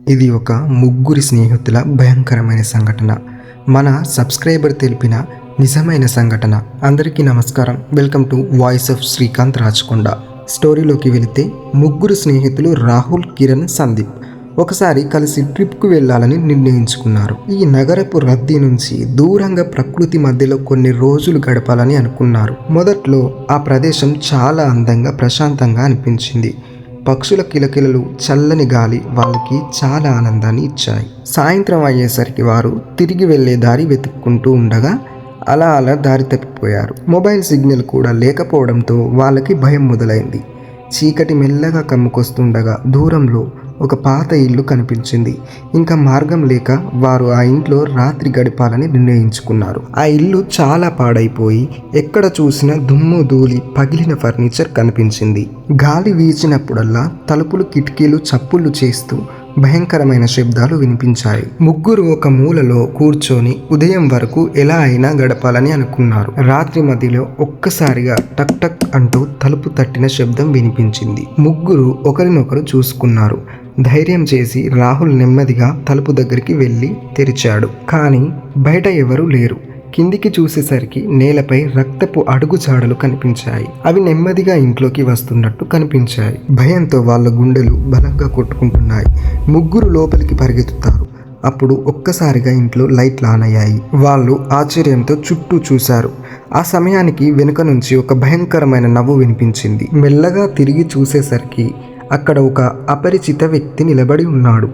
ఇది ఒక ముగ్గురి స్నేహితుల భయంకరమైన సంఘటన. మన సబ్స్క్రైబర్ తెలిపిన నిజమైన సంఘటన. అందరికీ నమస్కారం. Welcome to voice of Srikanth Rachakonda. స్టోరీలోకి వెళితే, ముగ్గురు స్నేహితులు రాహుల్, కిరణ్, సందీప్ ఒకసారి కలిసి ట్రిప్కు వెళ్ళాలని నిర్ణయించుకున్నారు. ఈ నగరపు రద్దీ నుంచి దూరంగా ప్రకృతి మధ్యలో కొన్ని రోజులు గడపాలని అనుకున్నారు. మొదట్లో ఆ ప్రదేశం చాలా అందంగా, ప్రశాంతంగా అనిపించింది. పక్షుల కిలకిలలు, చల్లని గాలి వాళ్ళకి చాలా ఆనందాన్ని ఇచ్చాయి. సాయంత్రం అయ్యేసరికి వారు తిరిగి వెళ్లే దారి వెతుక్కుంటూ ఉండగా అలా దారి తప్పిపోయారు. మొబైల్ సిగ్నల్ కూడా లేకపోవడంతో వాళ్ళకి భయం మొదలైంది. చీకటి మెల్లగా కమ్ముకొస్తుండగా దూరంలో ఒక పాత ఇల్లు కనిపించింది. ఇంకా మార్గం లేక వారు ఆ ఇంట్లో రాత్రి గడపాలని నిర్ణయించుకున్నారు. ఆ ఇల్లు చాలా పాడైపోయి ఎక్కడ చూసినా దుమ్ము, ధూళి, పగిలిన ఫర్నిచర్ కనిపించింది. గాలి వీచినప్పుడల్లా తలుపులు, కిటికీలు చప్పుళ్ళు చేస్తూ భయంకరమైన శబ్దాలు వినిపించాయి. ముగ్గురు ఒక మూలలో కూర్చొని ఉదయం వరకు ఎలా అయినా గడపాలని అనుకున్నారు. రాత్రి మధ్యలో ఒక్కసారిగా టక్ టక్ అంటూ తలుపు తట్టిన శబ్దం వినిపించింది. ముగ్గురు ఒకరినొకరు చూసుకున్నారు. ధైర్యం చేసి రాహుల్ నెమ్మదిగా తలుపు దగ్గరికి వెళ్ళి తెరిచాడు. కానీ బయట ఎవరూ లేరు. కిందికి చూసేసరికి నేలపై రక్తపు అడుగుజాడలు కనిపించాయి. అవి నెమ్మదిగా ఇంట్లోకి వస్తున్నట్టు కనిపించాయి. భయంతో వాళ్ళ గుండెలు బలంగా కొట్టుకుంటున్నాయి. ముగ్గురు లోపలికి పరిగెత్తుతారు. అప్పుడు ఒక్కసారిగా ఇంట్లో లైట్లు ఆన్ అయ్యాయి. వాళ్ళు ఆశ్చర్యంతో చుట్టూ చూశారు. ఆ సమయానికి వెనుక నుంచి ఒక భయంకరమైన నవ్వు వినిపించింది. మెల్లగా తిరిగి చూసేసరికి అక్కడ ఒక అపరిచిత వ్యక్తి నిలబడి ఉన్నాడు.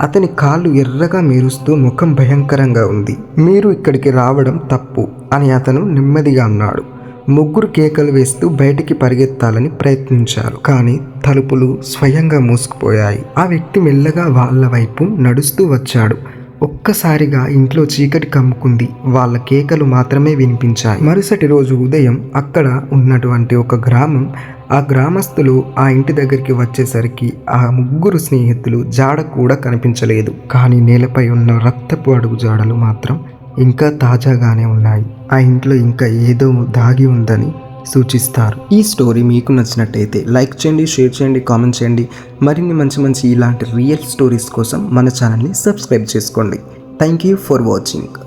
అతని కాళ్ళు ఎర్రగా మెరుస్తూ ముఖం భయంకరంగా ఉంది. "మీరు ఇక్కడికి రావడం తప్పు" అని అతను నెమ్మదిగా అన్నాడు. ముగ్గురు కేకలు వేస్తూ బయటికి పరిగెత్తాలని ప్రయత్నించారు. కానీ తలుపులు స్వయంగా మూసుకుపోయాయి. ఆ వ్యక్తి మెల్లగా వాళ్ళ వైపు నడుస్తూ వచ్చాడు. ఒక్కసారిగా ఇంట్లో చీకటి కమ్ముకుంది. వాళ్ళ కేకలు మాత్రమే వినిపించాయి. మరుసటి రోజు ఉదయం అక్కడ ఉన్నటువంటి ఒక గ్రామం, ఆ గ్రామస్తులు ఆ ఇంటి దగ్గరికి వచ్చేసరికి ఆ ముగ్గురు స్నేహితులు జాడ కూడా కనిపించలేదు. కానీ నేలపై ఉన్న రక్తపు అడుగు జాడలు మాత్రం ఇంకా తాజాగానే ఉన్నాయి. ఆ ఇంట్లో ఇంకా ఏదో దాగి ఉందని సూచిస్తారు. ఈ స్టోరీ మీకు నచ్చినట్టయితే లైక్ చేయండి, షేర్ చేయండి, కామెంట్ చేయండి. మరిన్ని మంచి ఇలాంటి రియల్ స్టోరీస్ కోసం మన ఛానల్ని సబ్స్క్రైబ్ చేసుకోండి. Thank you for watching.